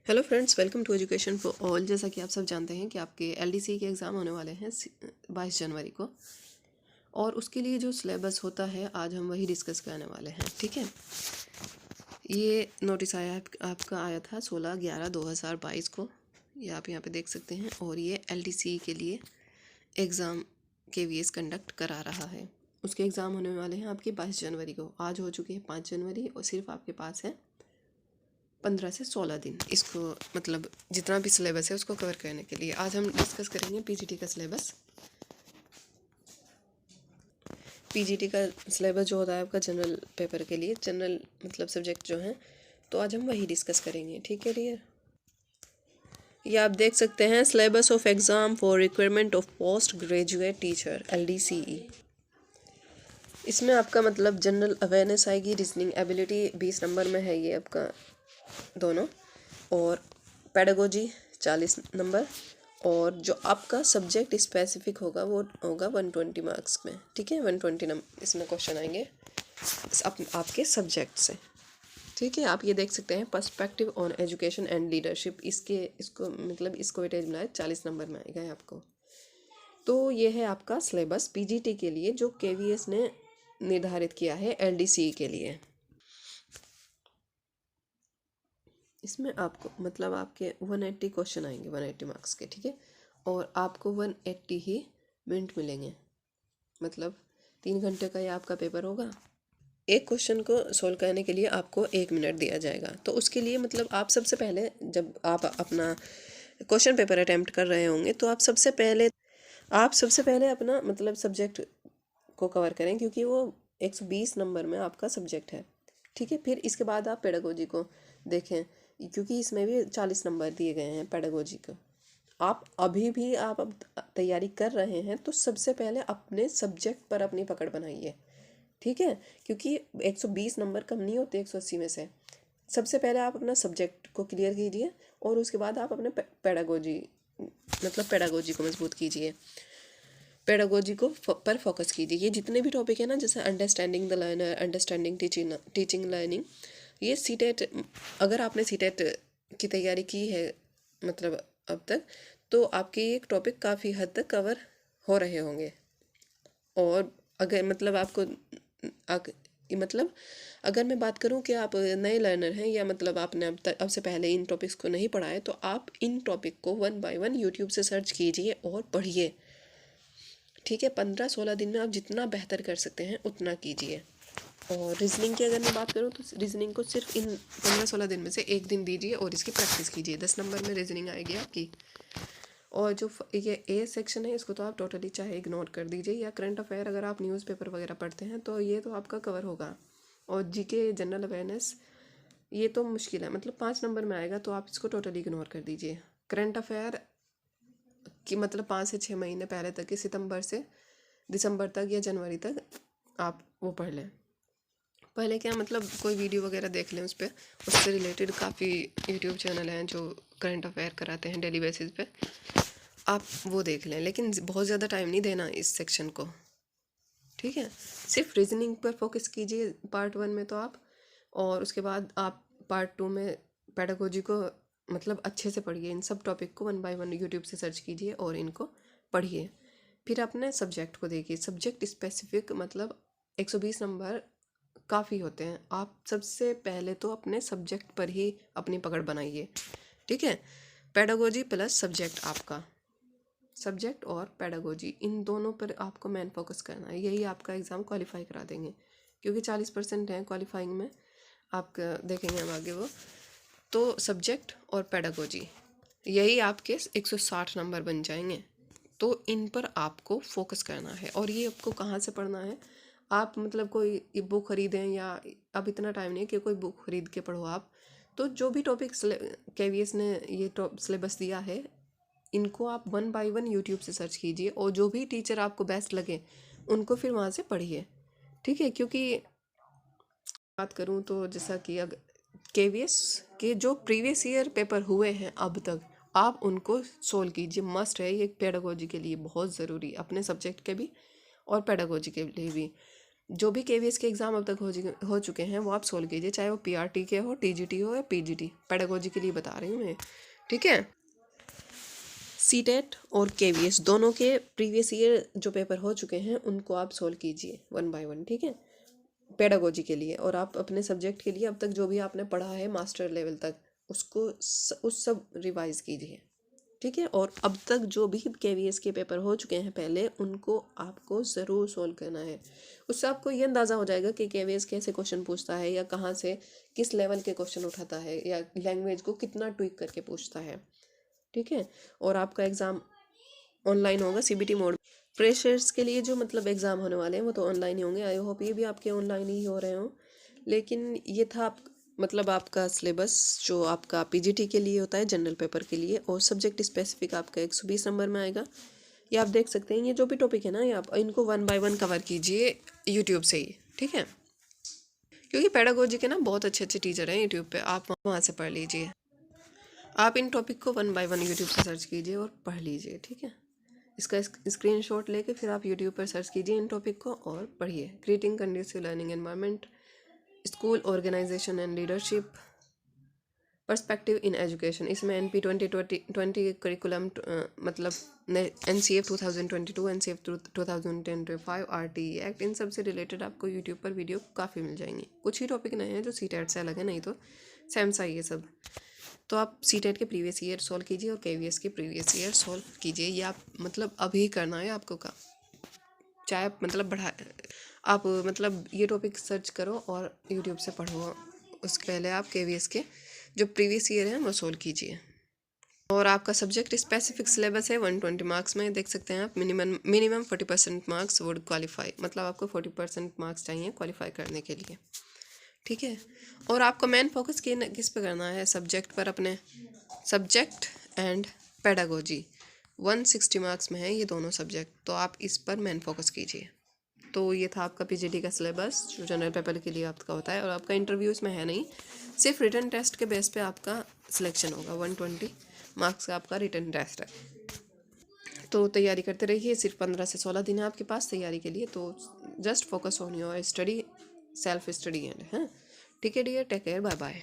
Hello friends, welcome to education for all. जैसा कि आप सब जानते हैं कि आपके एलडीसी के एग्ज़ाम होने वाले हैं 22 जनवरी को, और उसके लिए जो सिलेबस होता है आज हम वही डिस्कस करने वाले हैं। ठीक है, ये नोटिस आपका आया था 16/11/2022 को, ये आप यहाँ पे देख सकते हैं। और ये एलडीसी के लिए एग्ज़ाम केवीएस कंडक्ट करा रहा है। उसके एग्ज़ाम होने वाले हैं आपके 22 जनवरी को। आज हो चुके हैं 5 जनवरी और सिर्फ आपके पास है 15 से 16 दिन इसको, मतलब जितना भी सिलेबस है उसको कवर करने के लिए। आज हम डिस्कस करेंगे पीजीटी का सिलेबस। पीजीटी का सिलेबस जो होता है आपका जनरल पेपर के लिए, जनरल मतलब सब्जेक्ट जो हैं, तो आज हम वही डिस्कस करेंगे। ठीक है डियर, ये आप देख सकते हैं syllabus of exam for requirement of post graduate teacher LDCE। इसमें आपका मतलब जनरल अवेयरनेस आएगी, रीजनिंग एबिलिटी 20 नंबर में है ये आपका दोनों, और पेडागोजी 40 नंबर, और जो आपका सब्जेक्ट स्पेसिफिक होगा वो होगा 120 मार्क्स में। ठीक है, 120 नंबर इसमें क्वेश्चन आएंगे आपके सब्जेक्ट से। ठीक है, आप ये देख सकते हैं perspective on education and leadership, इसको मतलब इसको वेटेज मिला है 40 नंबर में आएगा आपको। तो ये है आपका सिलेबस पीजीटी के लिए जो केवीएस ने निर्धारित किया है LDCE के लिए। इसमें आपको मतलब आपके 180 क्वेश्चन आएंगे, 180 मार्क्स के। ठीक है, और आपको 180 ही मिनट मिलेंगे, मतलब 3 घंटे का ये आपका पेपर होगा। एक क्वेश्चन को सोल्व करने के लिए आपको 1 मिनट दिया जाएगा। तो उसके लिए मतलब आप सबसे पहले जब आप अपना क्वेश्चन पेपर अटैम्प्ट कर रहे होंगे तो आप सबसे पहले अपना मतलब सब्जेक्ट को कवर करें, क्योंकि वो 120 नंबर में आपका सब्जेक्ट है। ठीक है, फिर इसके बाद आप पेडागोजी को देखें, क्योंकि इसमें भी 40 नंबर दिए गए हैं पेडागोजी को। आप अभी भी आप अब तैयारी कर रहे हैं तो सबसे पहले अपने सब्जेक्ट पर अपनी पकड़ बनाइए। ठीक है, क्योंकि 120 नंबर कम नहीं होते 180 में से। सबसे पहले आप अपना सब्जेक्ट को क्लियर कीजिए और उसके बाद आप अपने पेडागोजी को मजबूत कीजिए, पेडागोजी को पर फोकस कीजिए। ये जितने भी टॉपिक है ना, जैसे understanding the learner, understanding teaching learning, ये सीटेट, अगर आपने सीटेट की तैयारी की है मतलब अब तक, तो आपके ये टॉपिक काफ़ी हद तक कवर हो रहे होंगे। और अगर मतलब आपको मतलब अगर मैं बात करूं कि आप नए लर्नर हैं या मतलब आपने अब से पहले इन टॉपिक्स को नहीं पढ़ा है, तो आप इन टॉपिक को 1 बाय 1 यूट्यूब से सर्च कीजिए और पढ़िए। ठीक है, 15-16 दिन में आप जितना बेहतर कर सकते हैं उतना कीजिए। और रीजनिंग की अगर मैं बात करूँ तो रीजनिंग को सिर्फ इन 15-16 दिन में से एक दिन दीजिए और इसकी प्रैक्टिस कीजिए। 10 नंबर में रीजनिंग आएगी आपकी। और जो ये ए सेक्शन है इसको तो आप टोटली चाहे इग्नोर कर दीजिए, या करंट अफेयर अगर आप न्यूज़पेपर वगैरह पढ़ते हैं तो ये तो आपका कवर होगा। और जीके जनरल अवेयरनेस ये तो मुश्किल है, मतलब 5 नंबर में आएगा, तो आप इसको टोटली इग्नोर कर दीजिए। करंट अफेयर कि मतलब 5 से 6 महीने पहले तक, कि सितंबर से दिसंबर तक या जनवरी तक आप वो पढ़ लें। पहले क्या मतलब कोई वीडियो वगैरह देख लें उस पर, उससे रिलेटेड काफ़ी यूट्यूब चैनल हैं जो करंट अफेयर कराते हैं डेली बेसिस पे, आप वो देख लें। लेकिन बहुत ज़्यादा टाइम नहीं देना इस सेक्शन को। ठीक है, सिर्फ रीजनिंग पर फोकस कीजिए पार्ट 1 में तो आप, और उसके बाद आप पार्ट 2 में पेडागोजी को मतलब अच्छे से पढ़िए। इन सब टॉपिक को 1 बाय 1 यूट्यूब से सर्च कीजिए और इनको पढ़िए। फिर अपने सब्जेक्ट को देखिए, सब्जेक्ट स्पेसिफिक मतलब 120 नंबर काफ़ी होते हैं। आप सबसे पहले तो अपने सब्जेक्ट पर ही अपनी पकड़ बनाइए। ठीक है, पेडागोजी प्लस सब्जेक्ट, आपका सब्जेक्ट और पेडागोजी, इन दोनों पर आपको मेन फोकस करना है। यही आपका एग्ज़ाम क्वालिफाई करा देंगे, क्योंकि 40% हैं क्वालिफाइंग में, आपका देखेंगे हम आगे वो। तो सब्जेक्ट और पेडागोजी यही आपके 160 नंबर बन जाएंगे। तो इन पर आपको फोकस करना है। और ये आपको कहाँ से पढ़ना है, आप मतलब कोई बुक खरीदें, या अब इतना टाइम नहीं है कि कोई बुक खरीद के पढ़ो आप। तो जो भी टॉपिक केवीएस ने ये सिलेबस दिया है, इनको आप 1 बाय 1 यूट्यूब से सर्च कीजिए, और जो भी टीचर आपको बेस्ट लगे उनको फिर वहाँ से पढ़िए। ठीक है, क्योंकि बात करूँ तो जैसा कि अगर केवीएस के जो प्रीवियस ईयर पेपर हुए हैं अब तक, आप उनको सोल्व कीजिए। मस्ट है ये पेडागोजी के लिए, बहुत ज़रूरी, अपने सब्जेक्ट के भी और पेडागोजी के लिए भी। जो भी केवीएस के एग्ज़ाम अब तक हो चुके हैं वो आप सोल्व कीजिए, चाहे वो पीआरटी के हो, टीजीटी हो या पीजीटी, पेडागोजी के लिए बता रही हूँ मैं, ठीक है। सीटेट और केवीएस दोनों के प्रीवियस ईयर जो पेपर हो चुके हैं उनको आप सोल्व कीजिए 1 बाय 1, ठीक है, पेडागोजी के लिए। और आप अपने सब्जेक्ट के लिए अब तक जो भी आपने पढ़ा है मास्टर लेवल तक उसको उस सब रिवाइज कीजिए, ठीक है। और अब तक जो भी केवीएस के पेपर हो चुके हैं पहले उनको आपको ज़रूर सोल्व करना है। उससे आपको ये अंदाज़ा हो जाएगा कि केवीएस कैसे क्वेश्चन पूछता है, या कहाँ से किस लेवल के क्वेश्चन उठाता है, या लैंग्वेज को कितना ट्विक करके पूछता है, ठीक है। और आपका एग्ज़ाम ऑनलाइन होगा सीबीटी मोड। फ्रेशर्स के लिए जो मतलब एग्ज़ाम होने वाले हैं वो तो ऑनलाइन ही होंगे, आई होप ये भी आपके ऑनलाइन ही हो रहे हों। लेकिन ये था मतलब आपका सिलेबस जो आपका पीजीटी के लिए होता है जनरल पेपर के लिए, और सब्जेक्ट स्पेसिफिक आपका 120 नंबर में आएगा। ये आप देख सकते हैं, ये जो भी टॉपिक है ना ये आप इनको 1 बाय 1 कवर कीजिए यूट्यूब से ही, ठीक है। क्योंकि पेडागोजी के ना बहुत अच्छे अच्छे टीचर हैं यूट्यूब पे, आप वहाँ से पढ़ लीजिए। आप इन टॉपिक को 1 बाय 1 यूट्यूब से सर्च कीजिए और पढ़ लीजिए, ठीक है। इसका स्क्रीनशॉट लेके फिर आप यूट्यूब पर सर्च कीजिए इन टॉपिक को और पढ़िए। Creating conducive learning environment, school organisation and leadership, perspective in education, इसमें NP 2020 करिकुलम मतलब NCF 2022, NCF 2025, RTE एक्ट, इन सब से रिलेटेड आपको यूट्यूब पर वीडियो काफ़ी मिल जाएंगी। कुछ ही टॉपिक नए हैं जो सीटेट से अलग है, नहीं तो सेम सा ही है सब। तो आप सीटेट के प्रीवियस ईयर सॉल्व कीजिए और केवीएस के प्रीवियस ईयर सॉल्व कीजिए। ये आप मतलब अभी करना है आपको काम, चाहे आप मतलब आप मतलब ये टॉपिक सर्च करो और यूट्यूब से पढ़ो। उसके पहले आप केवीएस के जो प्रीवियस ईयर है वो सोल्व कीजिए। और आपका सब्जेक्ट स्पेसिफिक सिलेबस है 120 मार्क्स में, देख सकते हैं आप। मिनिमम 40% मार्क्स वुड क्वालिफाई, मतलब आपको 40% मार्क्स चाहिए क्वालिफाई करने के लिए, ठीक है। और आपको मेन फोकस किस पे करना है, सब्जेक्ट पर, अपने सब्जेक्ट एंड पेडागोजी। 160 मार्क्स में है ये दोनों सब्जेक्ट, तो आप इस पर मेन फोकस कीजिए। तो ये था आपका पीजीटी का सिलेबस जो जनरल पेपर के लिए आपका होता है। और आपका इंटरव्यू इसमें है नहीं, सिर्फ रिटन टेस्ट के बेस पे आपका सिलेक्शन होगा। 120 मार्क्स का आपका रिटन टेस्ट है। तो तैयारी करते रहिए, सिर्फ 15 से 16 दिन है आपके पास तैयारी के लिए। तो just focus on your study, self study and, हाँ, ठीक है dear, take care, bye bye.